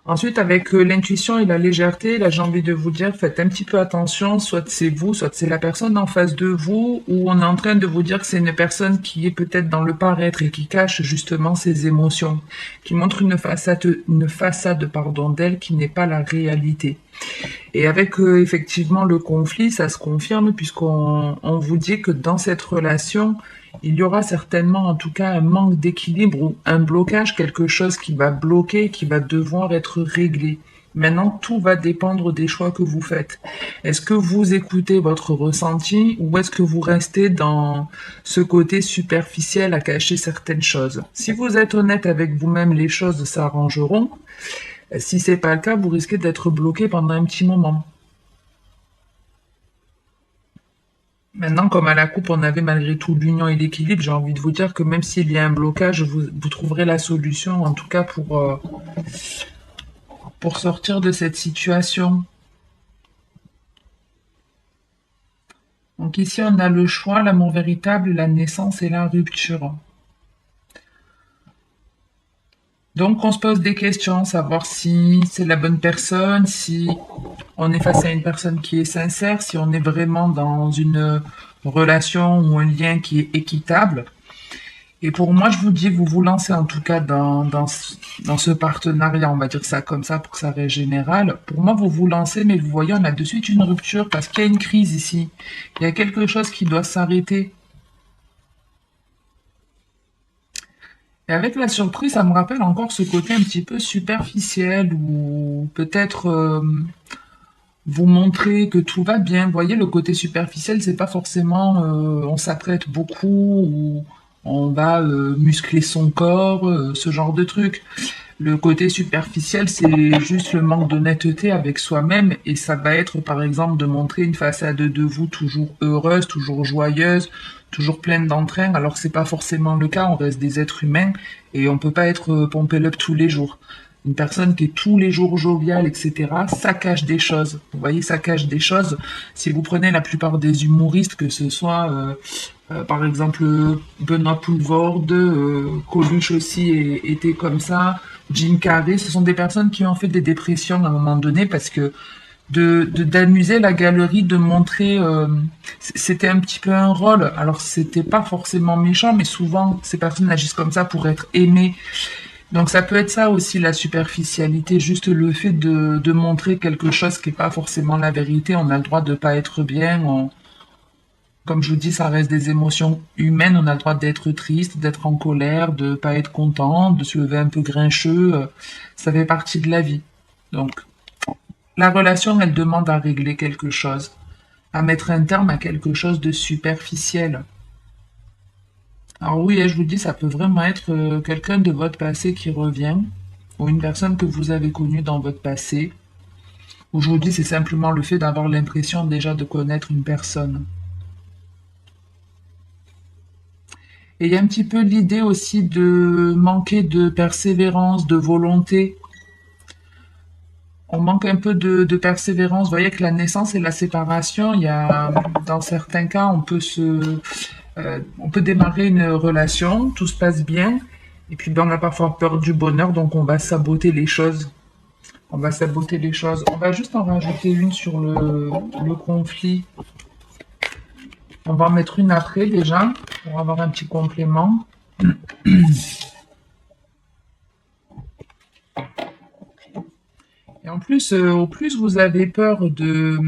Ensuite, avec l'intuition et la légèreté, là, j'ai envie de vous dire, faites un petit peu attention, soit c'est vous, soit c'est la personne en face de vous, ou on est en train de vous dire que c'est une personne qui est peut-être dans le paraître et qui cache justement ses émotions, qui montre une façade, pardon, d'elle qui n'est pas la réalité. Et avec effectivement le conflit, ça se confirme puisqu'on vous dit que dans cette relation, il y aura certainement en tout cas un manque d'équilibre ou un blocage, quelque chose qui va bloquer, qui va devoir être réglé. Maintenant, tout va dépendre des choix que vous faites. Est-ce que vous écoutez votre ressenti ou est-ce que vous restez dans ce côté superficiel à cacher certaines choses? Si vous êtes honnête avec vous-même, les choses s'arrangeront. Si c'est pas le cas, vous risquez d'être bloqué pendant un petit moment. Maintenant, comme à la coupe, on avait malgré tout l'union et l'équilibre, j'ai envie de vous dire que même s'il y a un blocage, vous trouverez la solution, en tout cas pour sortir de cette situation. Donc ici, on a le choix, l'amour véritable, la naissance et la rupture. Donc on se pose des questions, savoir si c'est la bonne personne, si on est face à une personne qui est sincère, si on est vraiment dans une relation ou un lien qui est équitable. Et pour moi, je vous dis, vous vous lancez en tout cas dans ce partenariat, on va dire ça comme ça pour que ça reste général. Pour moi, vous vous lancez, mais vous voyez, on a de suite une rupture parce qu'il y a une crise ici. Il y a quelque chose qui doit s'arrêter. Et avec la surprise, ça me rappelle encore ce côté un petit peu superficiel ou peut-être vous montrer que tout va bien. Vous voyez, le côté superficiel, c'est pas forcément on s'apprête beaucoup ou on va muscler son corps, ce genre de truc. Le côté superficiel, c'est juste le manque d'honnêteté avec soi-même et ça va être par exemple de montrer une façade de vous toujours heureuse, toujours joyeuse, toujours pleine d'entrain, alors que c'est pas forcément le cas, on reste des êtres humains et on peut pas être pompé up tous les jours. Une personne qui est tous les jours joviale, etc., ça cache des choses. Vous voyez, ça cache des choses. Si vous prenez la plupart des humoristes, que ce soit par exemple Benoît Poelvoorde, Coluche aussi était comme ça, Jim Carrey, ce sont des personnes qui ont fait des dépressions à un moment donné parce que d'amuser la galerie, de montrer, c'était un petit peu un rôle. Alors c'était pas forcément méchant, mais souvent ces personnes agissent comme ça pour être aimées. Donc ça peut être ça aussi la superficialité, juste le fait de montrer quelque chose qui n'est pas forcément la vérité. On a le droit de pas être bien. Comme je vous dis, ça reste des émotions humaines. On a le droit d'être triste, d'être en colère, de pas être content, de se lever un peu grincheux. Ça fait partie de la vie. Donc la relation, elle demande à régler quelque chose, à mettre un terme à quelque chose de superficiel. Alors oui, je vous dis, ça peut vraiment être quelqu'un de votre passé qui revient, ou une personne que vous avez connue dans votre passé. Ou je vous dis, c'est simplement le fait d'avoir l'impression déjà de connaître une personne. Et il y a un petit peu l'idée aussi de manquer de persévérance, de volonté. On manque un peu de persévérance. Vous voyez que la naissance et la séparation, il y a, dans certains cas, on peut démarrer une relation, tout se passe bien, et puis ben, on a parfois peur du bonheur, donc on va saboter les choses. On va saboter les choses. On va juste en rajouter une sur le conflit. On va en mettre une après déjà, pour avoir un petit complément. Et en plus, au plus vous avez peur de...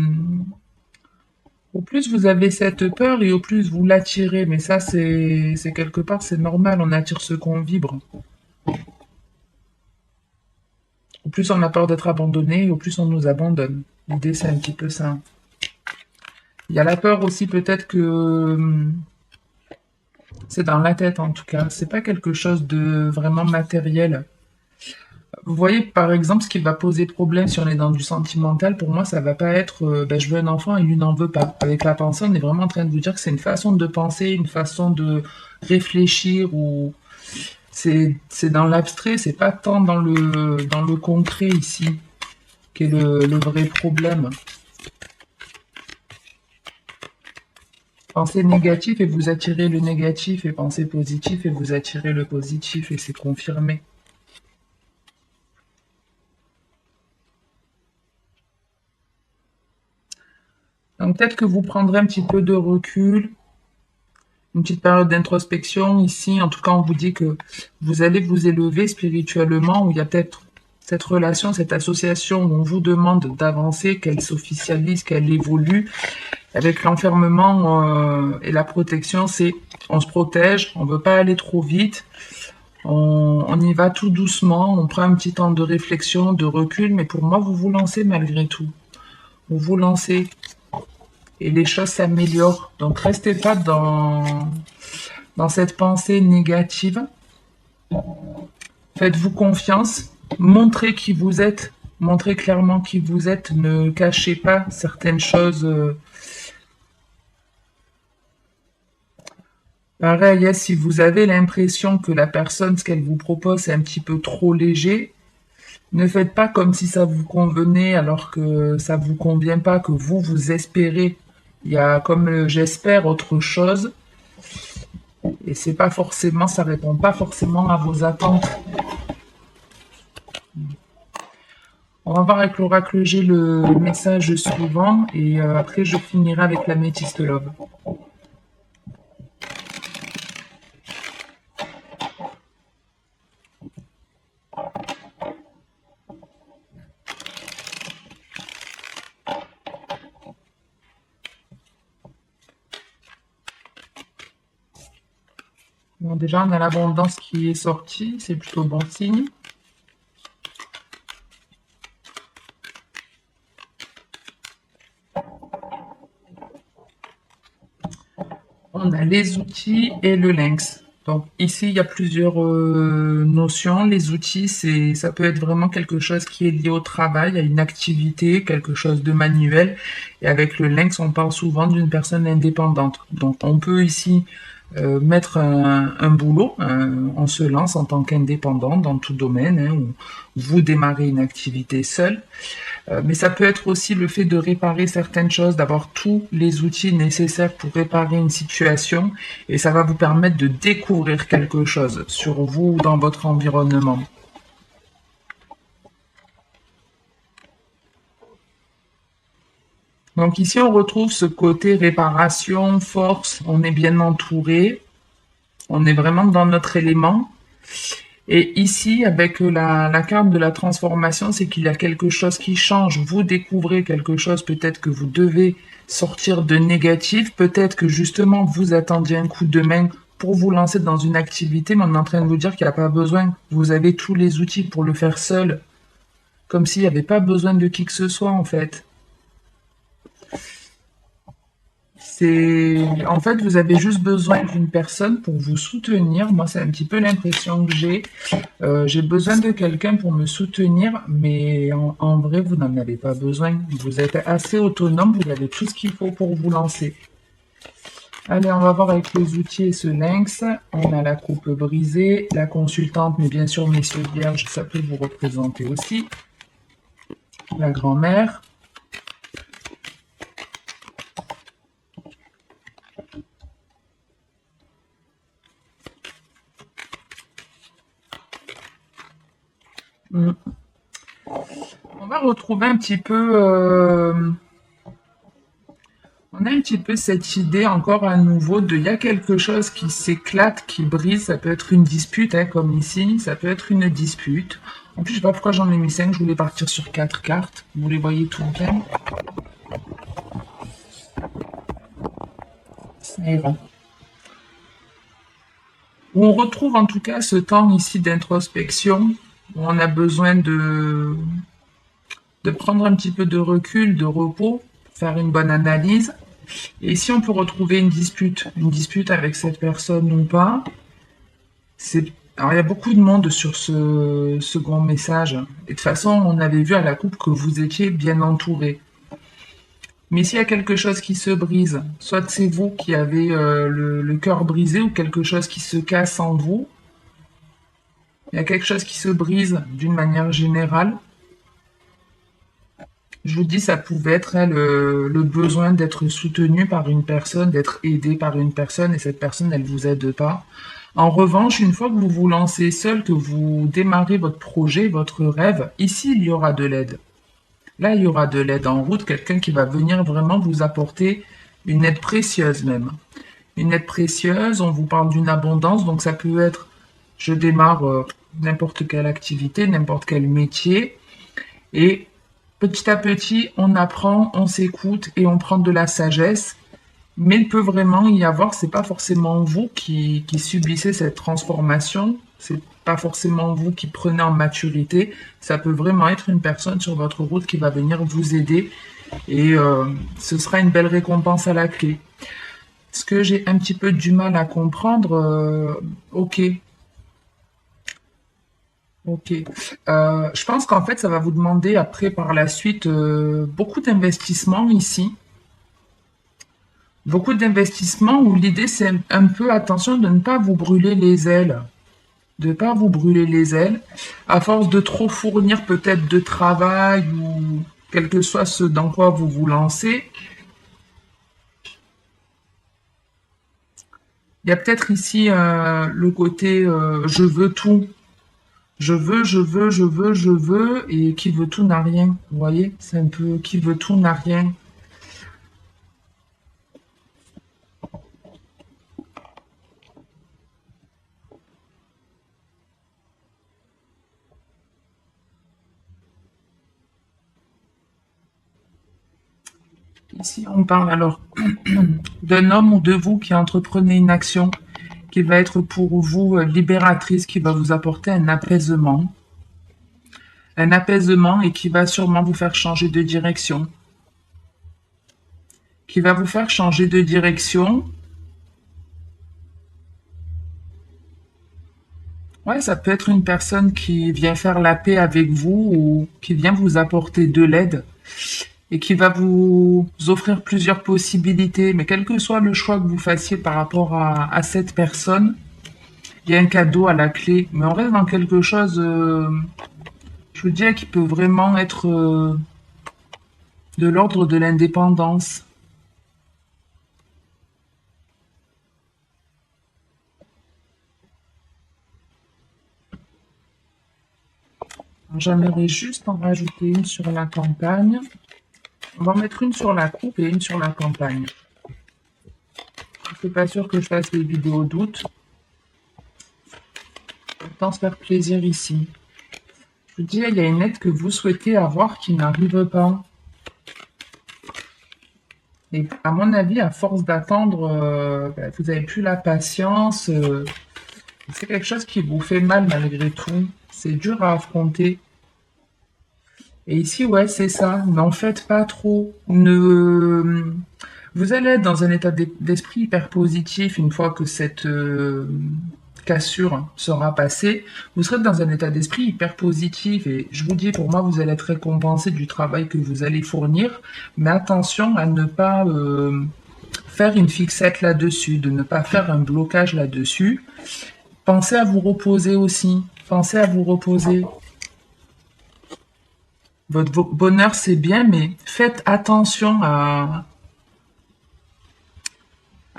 Au plus vous avez cette peur et au plus vous l'attirez. Mais ça, c'est quelque part, c'est normal, on attire ce qu'on vibre. Au plus on a peur d'être abandonné, au plus on nous abandonne. L'idée, c'est un petit peu ça. Il y a la peur aussi peut-être que c'est dans la tête en tout cas. C'est pas quelque chose de vraiment matériel. Vous voyez, par exemple, ce qui va poser problème si on est dans du sentimental, pour moi, ça va pas être ben, je veux un enfant et lui n'en veut pas. Avec la pensée, on est vraiment en train de vous dire que c'est une façon de penser, une façon de réfléchir ou c'est dans l'abstrait, c'est pas tant dans le concret ici qu'est le vrai problème. Pensez négatif et vous attirez le négatif et pensez positif et vous attirez le positif et c'est confirmé. Donc peut-être que vous prendrez un petit peu de recul, une petite période d'introspection ici. En tout cas, on vous dit que vous allez vous élever spirituellement, où il y a peut-être cette relation, cette association où on vous demande d'avancer, qu'elle s'officialise, qu'elle évolue. Avec l'enfermement et la protection, c'est on se protège, on ne veut pas aller trop vite, on y va tout doucement, on prend un petit temps de réflexion, de recul, mais pour moi, vous vous lancez malgré tout. Vous vous lancez et les choses s'améliorent. Donc restez pas dans cette pensée négative. Faites-vous confiance, montrez qui vous êtes, montrez clairement qui vous êtes, ne cachez pas certaines choses. Pareil, hein, si vous avez l'impression que la personne, ce qu'elle vous propose, est un petit peu trop léger, ne faites pas comme si ça vous convenait alors que ça vous convient pas, que vous espérez. Il y a comme j'espère autre chose et c'est pas forcément, ça répond pas forcément à vos attentes. On va voir avec l'oracle G le message suivant et après je finirai avec la métiste love. Bon, déjà, on a l'abondance qui est sortie, c'est plutôt bon signe. On a les outils et le lynx. Donc ici, il y a plusieurs notions. Les outils, ça peut être vraiment quelque chose qui est lié au travail, à une activité, quelque chose de manuel. Et avec le lynx, on parle souvent d'une personne indépendante. Donc on peut ici mettre un boulot, on se lance en tant qu'indépendant dans tout domaine, hein, où vous démarrez une activité seule. Mais ça peut être aussi le fait de réparer certaines choses, d'avoir tous les outils nécessaires pour réparer une situation, et ça va vous permettre de découvrir quelque chose sur vous ou dans votre environnement. Donc ici, on retrouve ce côté réparation, force, on est bien entouré, on est vraiment dans notre élément. Et ici, avec la carte de la transformation, c'est qu'il y a quelque chose qui change. Vous découvrez quelque chose, peut-être que vous devez sortir de négatif, peut-être que justement vous attendiez un coup de main pour vous lancer dans une activité, mais on est en train de vous dire qu'il n'y a pas besoin. Vous avez tous les outils pour le faire seul, comme s'il n'y avait pas besoin de qui que ce soit en fait. En fait, vous avez juste besoin d'une personne pour vous soutenir. Moi, c'est un petit peu l'impression que j'ai. J'ai besoin de quelqu'un pour me soutenir, mais en vrai, vous n'en avez pas besoin. Vous êtes assez autonome, vous avez tout ce qu'il faut pour vous lancer. Allez, on va voir avec les outils et ce lynx. On a la coupe brisée, la consultante, mais bien sûr, messieurs vierges, ça peut vous représenter aussi. La grand-mère. On va retrouver un petit peu... on a un petit peu cette idée encore à nouveau de il y a quelque chose qui s'éclate, qui brise. Ça peut être une dispute, hein, comme ici. Ça peut être une dispute. En plus, je sais pas pourquoi j'en ai mis 5. Je voulais partir sur 4 cartes. Vous les voyez tout bien. Ça ira. On retrouve en tout cas ce temps ici d'introspection où on a besoin de prendre un petit peu de recul, de repos, faire une bonne analyse. Et ici, on peut retrouver une dispute avec cette personne ou pas. Alors, il y a beaucoup de monde sur ce second message. Et de toute façon, on avait vu à la coupe que vous étiez bien entouré. Mais s'il y a quelque chose qui se brise, soit c'est vous qui avez le cœur brisé ou quelque chose qui se casse en vous, il y a quelque chose qui se brise d'une manière générale. Je vous dis, ça pouvait être hein, le besoin d'être soutenu par une personne, d'être aidé par une personne, et cette personne, elle vous aide pas. En revanche, une fois que vous vous lancez seul, que vous démarrez votre projet, votre rêve, ici, il y aura de l'aide. Là, il y aura de l'aide en route, quelqu'un qui va venir vraiment vous apporter une aide précieuse même. Une aide précieuse, on vous parle d'une abondance, donc ça peut être, je démarre n'importe quelle activité, n'importe quel métier, et petit à petit, on apprend, on s'écoute et on prend de la sagesse. Mais il peut vraiment y avoir, c'est pas forcément vous qui subissez cette transformation, c'est pas forcément vous qui prenez en maturité, ça peut vraiment être une personne sur votre route qui va venir vous aider et ce sera une belle récompense à la clé. Ce que j'ai un petit peu du mal à comprendre, ok, ok. Je pense qu'en fait, ça va vous demander après par la suite beaucoup d'investissement ici. Beaucoup d'investissements où l'idée c'est un peu attention de ne pas vous brûler les ailes. De ne pas vous brûler les ailes. À force de trop fournir peut-être de travail ou quel que soit ce dans quoi vous vous lancez, il y a peut-être ici le côté je veux tout. Je veux, et qui veut tout n'a rien. Vous voyez, c'est un peu qui veut tout n'a rien. Ici, on parle alors d'un homme ou de vous qui entreprenez une action qui va être pour vous libératrice, qui va vous apporter un apaisement et qui va sûrement vous faire changer de direction, qui va vous faire changer de direction. Ouais, ça peut être une personne qui vient faire la paix avec vous ou qui vient vous apporter de l'aide et qui va vous offrir plusieurs possibilités. Mais quel que soit le choix que vous fassiez par rapport à cette personne, il y a un cadeau à la clé. Mais on reste dans quelque chose, je vous dirais, qui peut vraiment être de l'ordre de l'indépendance. J'aimerais juste en rajouter une sur la campagne. On va en mettre une sur la coupe et une sur la campagne. Je suis pas sûr que je fasse des vidéos d'août. Autant se faire plaisir ici. Je vous dis, il y a une aide que vous souhaitez avoir qui n'arrive pas. Et à mon avis, à force d'attendre, vous n'avez plus la patience. C'est quelque chose qui vous fait mal malgré tout. C'est dur à affronter. Et ici, ouais, c'est ça. N'en faites pas trop. Ne... Vous allez être dans un état d'esprit hyper positif une fois que cette cassure sera passée. Vous serez dans un état d'esprit hyper positif et je vous dis, pour moi, vous allez être récompensé du travail que vous allez fournir. Mais attention à ne pas faire une fixette là-dessus, de ne pas faire un blocage là-dessus. Pensez à vous reposer aussi. Pensez à vous reposer. Votre bonheur, c'est bien, mais faites attention à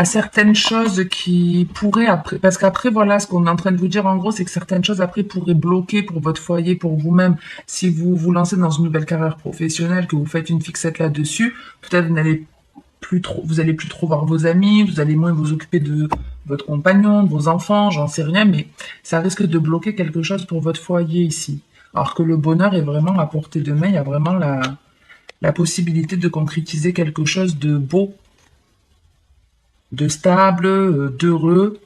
certaines choses qui pourraient après, parce qu'après, voilà, ce qu'on est en train de vous dire, en gros, c'est que certaines choses après pourraient bloquer pour votre foyer, pour vous-même. Si vous vous lancez dans une nouvelle carrière professionnelle, que vous faites une fixette là-dessus, peut-être vous allez plus trop voir vos amis, vous allez moins vous occuper de votre compagnon, de vos enfants, j'en sais rien, mais ça risque de bloquer quelque chose pour votre foyer ici. Alors que le bonheur est vraiment à portée de main, il y a vraiment la possibilité de concrétiser quelque chose de beau, de stable, d'heureux.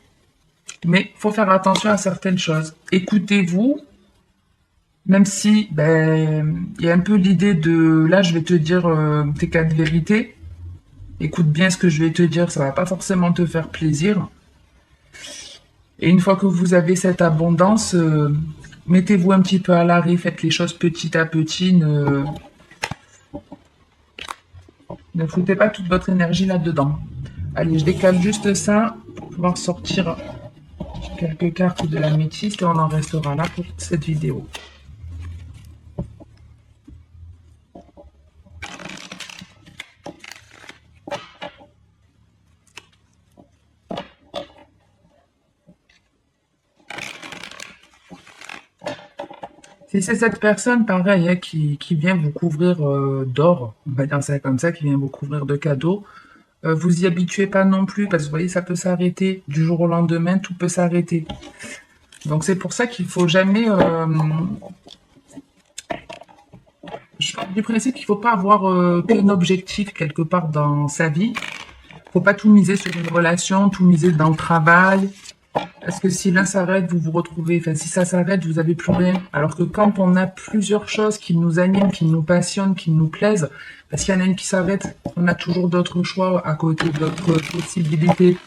Mais il faut faire attention à certaines choses. Écoutez-vous, même si il y a un peu l'idée de là je vais te dire tes quatre vérités. Écoute bien ce que je vais te dire, ça va pas forcément te faire plaisir. Et une fois que vous avez cette abondance, mettez-vous un petit peu à l'arrêt, faites les choses petit à petit, ne foutez pas toute votre énergie là-dedans. Allez, je décale juste ça pour pouvoir sortir quelques cartes de la métiste et on en restera là pour cette vidéo. Si c'est cette personne, pareil, hein, qui vient vous couvrir d'or, on va dire ça comme ça, qui vient vous couvrir de cadeaux, vous y habituez pas non plus, parce que vous voyez, ça peut s'arrêter du jour au lendemain, tout peut s'arrêter. Donc c'est pour ça qu'il faut jamais... je pars du principe qu'il faut pas avoir qu'un objectif quelque part dans sa vie. Faut pas tout miser sur une relation, tout miser dans le travail. Parce que si l'un s'arrête, vous vous retrouvez, enfin si ça s'arrête, vous avez plus rien. Alors que quand on a plusieurs choses qui nous animent, qui nous passionnent, qui nous plaisent, parce qu'il y en a une qui s'arrête, on a toujours d'autres choix à côté, d'autres possibilités.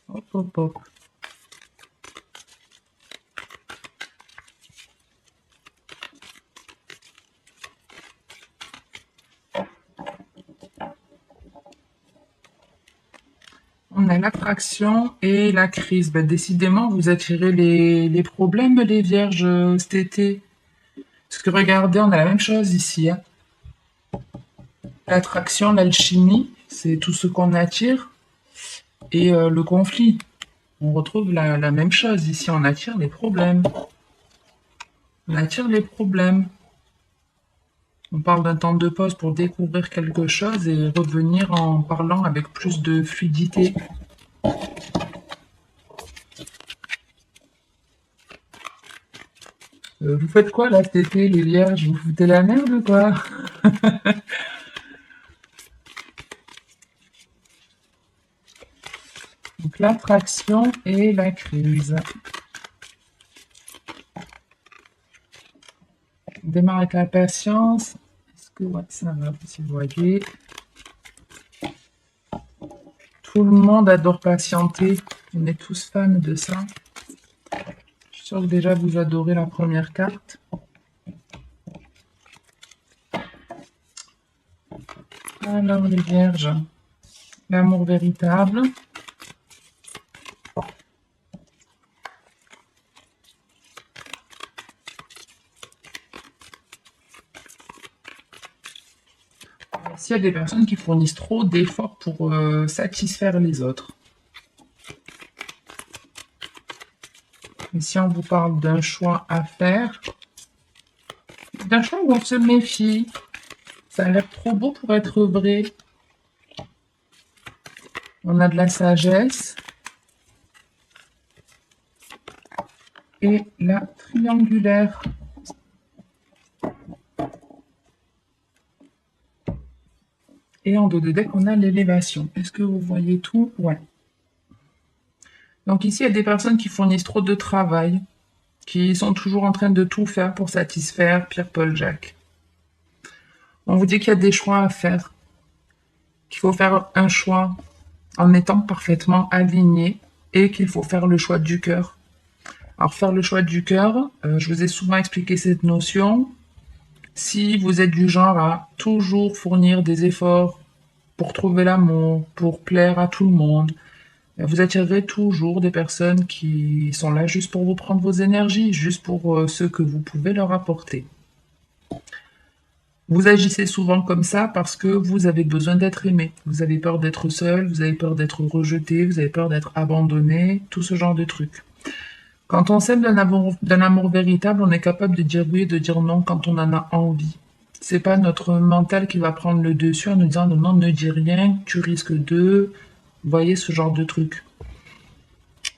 Hop, hop, hop. On a l'attraction et la crise. Ben, décidément, vous attirez les problèmes, les vierges, cet été. Parce que regardez, on a la même chose ici, hein. L'attraction, l'alchimie, c'est tout ce qu'on attire. Et le conflit. On retrouve la même chose ici, on attire les problèmes. On attire les problèmes. On parle d'un temps de pause pour découvrir quelque chose et revenir en parlant avec plus de fluidité. Vous faites quoi là cet été, les vierges? Vous foutez la merde ou quoi? Donc l'attraction et la crise. On démarre avec la patience. Est-ce que ouais, ça va, si vous voyez. Tout le monde adore patienter. On est tous fans de ça. Je suis sûre que déjà vous adorez la première carte. Alors les vierges, l'amour véritable. S'il y a des personnes qui fournissent trop d'efforts pour satisfaire les autres. Et si on vous parle d'un choix à faire, d'un choix où on se méfie, ça a l'air trop beau pour être vrai. On a de la sagesse. Et la triangulaire. Et en dos de deck, on a l'élévation. Est-ce que vous voyez tout? Ouais. Donc ici, il y a des personnes qui fournissent trop de travail, qui sont toujours en train de tout faire pour satisfaire Pierre, Paul, Jacques. On vous dit qu'il y a des choix à faire, qu'il faut faire un choix en étant parfaitement aligné et qu'il faut faire le choix du cœur. Alors faire le choix du cœur, je vous ai souvent expliqué cette notion. Si vous êtes du genre à toujours fournir des efforts pour trouver l'amour, pour plaire à tout le monde, vous attirerez toujours des personnes qui sont là juste pour vous prendre vos énergies, juste pour ce que vous pouvez leur apporter. Vous agissez souvent comme ça parce que vous avez besoin d'être aimé. Vous avez peur d'être seul, vous avez peur d'être rejeté, vous avez peur d'être abandonné, tout ce genre de trucs. Quand on s'aime d'un amour véritable, on est capable de dire oui et de dire non quand on en a envie. C'est pas notre mental qui va prendre le dessus en nous disant non, non, ne dis rien, tu risques de... Vous voyez ce genre de truc.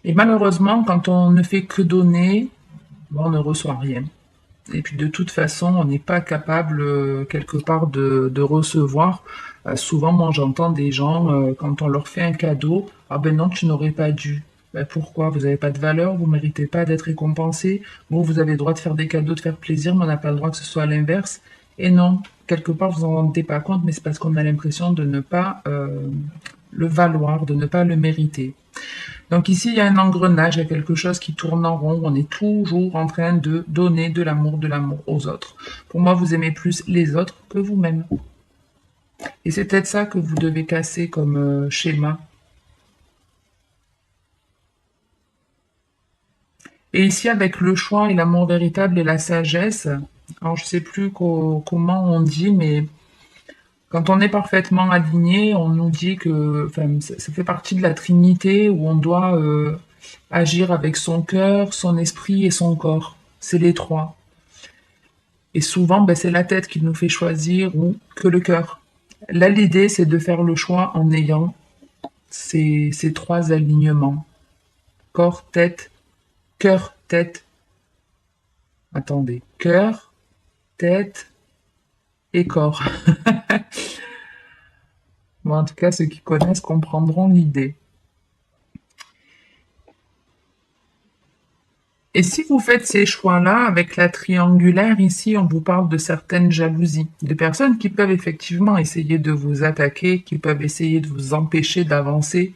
Et malheureusement, quand on ne fait que donner, on ne reçoit rien. Et puis de toute façon, on n'est pas capable quelque part de recevoir. Souvent, moi j'entends des gens, quand on leur fait un cadeau, ah ben non, tu n'aurais pas dû. Ben pourquoi? Vous n'avez pas de valeur, vous ne méritez pas d'être récompensé. Bon, vous avez le droit de faire des cadeaux, de faire plaisir, mais on n'a pas le droit que ce soit à l'inverse. Et non, quelque part, vous en rendez pas compte, mais c'est parce qu'on a l'impression de ne pas le valoir, de ne pas le mériter. Donc ici, il y a un engrenage, il y a quelque chose qui tourne en rond. On est toujours en train de donner de l'amour aux autres. Pour moi, vous aimez plus les autres que vous-même. Et c'est peut-être ça que vous devez casser comme schéma. Et ici, avec le choix et l'amour véritable et la sagesse, alors je sais plus comment on dit, mais Quand on est parfaitement aligné, on nous dit que, enfin, ça fait partie de la Trinité où on doit agir avec son cœur, son esprit et son corps. C'est les trois. Et souvent, ben, c'est la tête qui nous fait choisir ou que le cœur. Là, l'idée, c'est de faire le choix en ayant ces trois alignements. Corps, tête, cœur, tête. Attendez. Cœur, tête et corps. Bon, en tout cas, ceux qui connaissent comprendront l'idée. Et si vous faites ces choix-là, avec la triangulaire, ici, on vous parle de certaines jalousies, de personnes qui peuvent effectivement essayer de vous attaquer, qui peuvent essayer de vous empêcher d'avancer,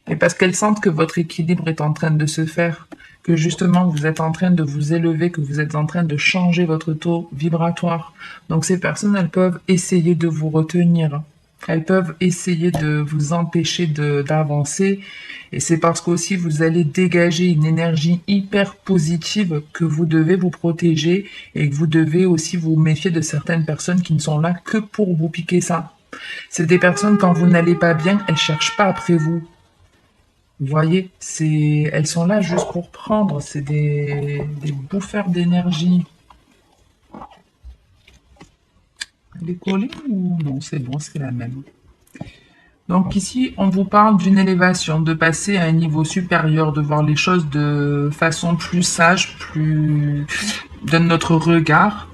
et parce qu'elles sentent que votre équilibre est en train de se faire, que justement vous êtes en train de vous élever, que vous êtes en train de changer votre taux vibratoire. Donc ces personnes, elles peuvent essayer de vous retenir. Elles peuvent essayer de vous empêcher d'avancer. Et c'est parce qu'aussi vous allez dégager une énergie hyper positive que vous devez vous protéger et que vous devez aussi vous méfier de certaines personnes qui ne sont là que pour vous piquer ça. C'est des personnes, quand vous n'allez pas bien, elles cherchent pas après vous. Vous voyez, elles sont là juste pour prendre. C'est des bouffeurs d'énergie. Elle est collée ou non? C'est bon, c'est la même. Donc ici, on vous parle d'une élévation, de passer à un niveau supérieur, de voir les choses de façon plus sage, plus de notre regard.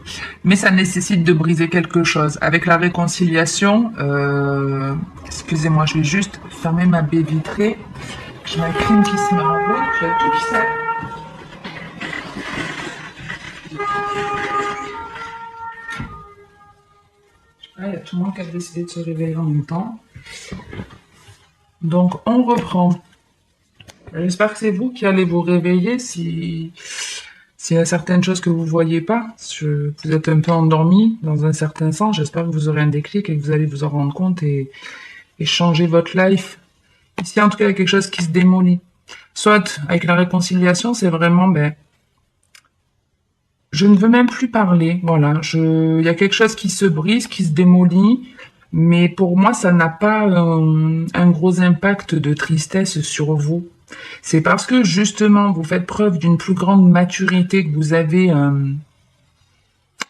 Mais ça nécessite de briser quelque chose. Avec la réconciliation, excusez-moi, je vais juste fermer ma baie vitrée. J'ai ma clim qui se met en route, j'ai tout qui s'arrête. Il y a tout le monde qui a décidé de se réveiller en même temps. Donc, on reprend. J'espère que c'est vous qui allez vous réveiller s'il y a certaines choses que vous voyez pas. Vous êtes un peu endormi dans un certain sens. J'espère que vous aurez un déclic et que vous allez vous en rendre compte et changer votre life. Ici, en tout cas, il y a quelque chose qui se démolit. Soit, avec la réconciliation, c'est vraiment, je ne veux même plus parler. Voilà, il y a quelque chose qui se brise, qui se démolit. Mais pour moi, ça n'a pas un gros impact de tristesse sur vous. C'est parce que justement, vous faites preuve d'une plus grande maturité, que vous avez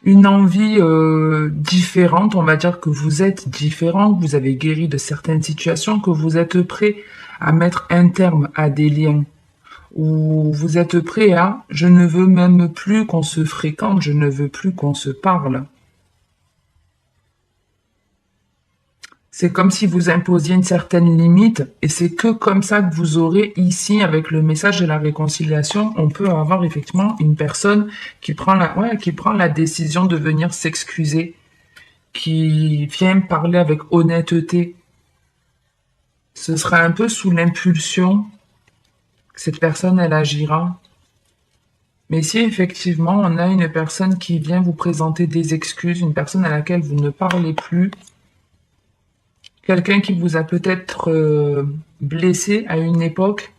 une envie différente. On va dire que vous êtes différent, que vous avez guéri de certaines situations, que vous êtes prêt à mettre un terme à des liens. Ou vous êtes prêt à « je ne veux même plus qu'on se fréquente, je ne veux plus qu'on se parle ». C'est comme si vous imposiez une certaine limite et c'est que comme ça que vous aurez ici, avec le message de la réconciliation, on peut avoir effectivement une personne qui prend la décision de venir s'excuser, qui vient parler avec honnêteté. Ce sera un peu sous l'impulsion que cette personne, elle agira. Mais si effectivement on a une personne qui vient vous présenter des excuses, une personne à laquelle vous ne parlez plus, quelqu'un qui vous a peut-être blessé à une époque,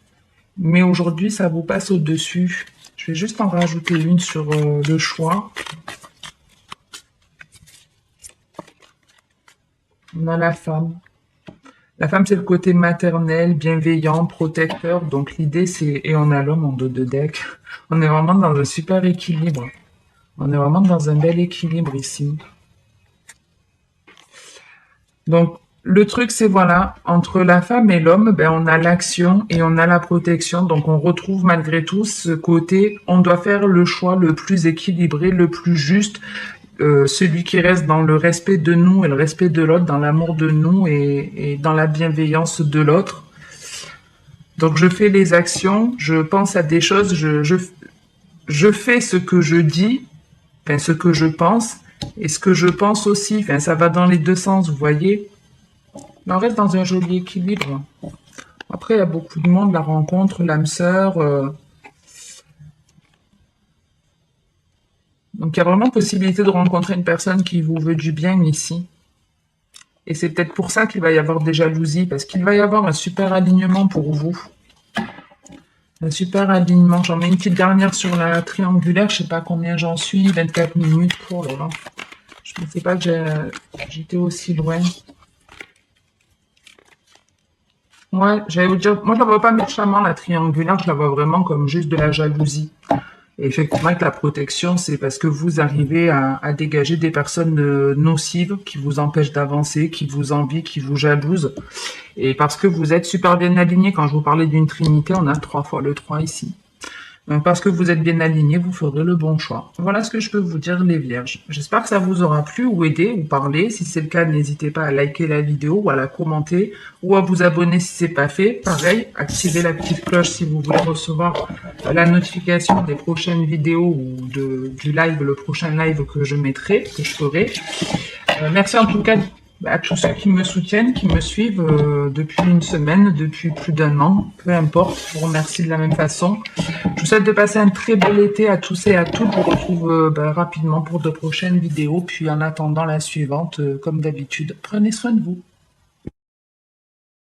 mais aujourd'hui, ça vous passe au-dessus. Je vais juste en rajouter une sur le choix. On a la femme. La femme, c'est le côté maternel, bienveillant, protecteur. Donc l'idée, c'est... Et on a l'homme en dos de deck. On est vraiment dans un super équilibre. On est vraiment dans un bel équilibre ici. Donc, le truc, c'est voilà, entre la femme et l'homme, on a l'action et on a la protection. Donc, on retrouve malgré tout ce côté, on doit faire le choix le plus équilibré, le plus juste, celui qui reste dans le respect de nous et le respect de l'autre, dans l'amour de nous et dans la bienveillance de l'autre. Donc, je fais les actions, je pense à des choses, je fais ce que je dis, enfin, ce que je pense, et ce que je pense aussi. Enfin, ça va dans les deux sens, vous voyez. Mais on reste dans un joli équilibre. Après, il y a beaucoup de monde, la rencontre, l'âme sœur. Donc, il y a vraiment possibilité de rencontrer une personne qui vous veut du bien ici. Et c'est peut-être pour ça qu'il va y avoir des jalousies, parce qu'il va y avoir un super alignement pour vous. Un super alignement. J'en mets une petite dernière sur la triangulaire. Je sais pas combien j'en suis. 24 minutes. Oh là là. Je ne pensais pas que j'étais aussi loin. Ouais, j'allais vous dire, moi je la vois pas méchamment la triangulaire, je la vois vraiment comme juste de la jalousie. Et effectivement, avec la protection, c'est parce que vous arrivez à dégager des personnes nocives qui vous empêchent d'avancer, qui vous envient, qui vous jalousent. Et parce que vous êtes super bien aligné, quand je vous parlais d'une trinité, on a 3 fois le 3 ici. Donc parce que vous êtes bien aligné, vous ferez le bon choix. Voilà ce que je peux vous dire, les vierges. J'espère que ça vous aura plu ou aidé ou parlé. Si c'est le cas, n'hésitez pas à liker la vidéo ou à la commenter ou à vous abonner si c'est pas fait. Pareil, activez la petite cloche si vous voulez recevoir la notification des prochaines vidéos ou du live, le prochain live que je mettrai, que je ferai. Merci en tout cas à tous ceux qui me soutiennent, qui me suivent depuis une semaine, depuis plus d'un an, peu importe, je vous remercie de la même façon. Je vous souhaite de passer un très bel été à tous et à toutes. Je vous retrouve rapidement pour de prochaines vidéos, puis en attendant la suivante, comme d'habitude, prenez soin de vous.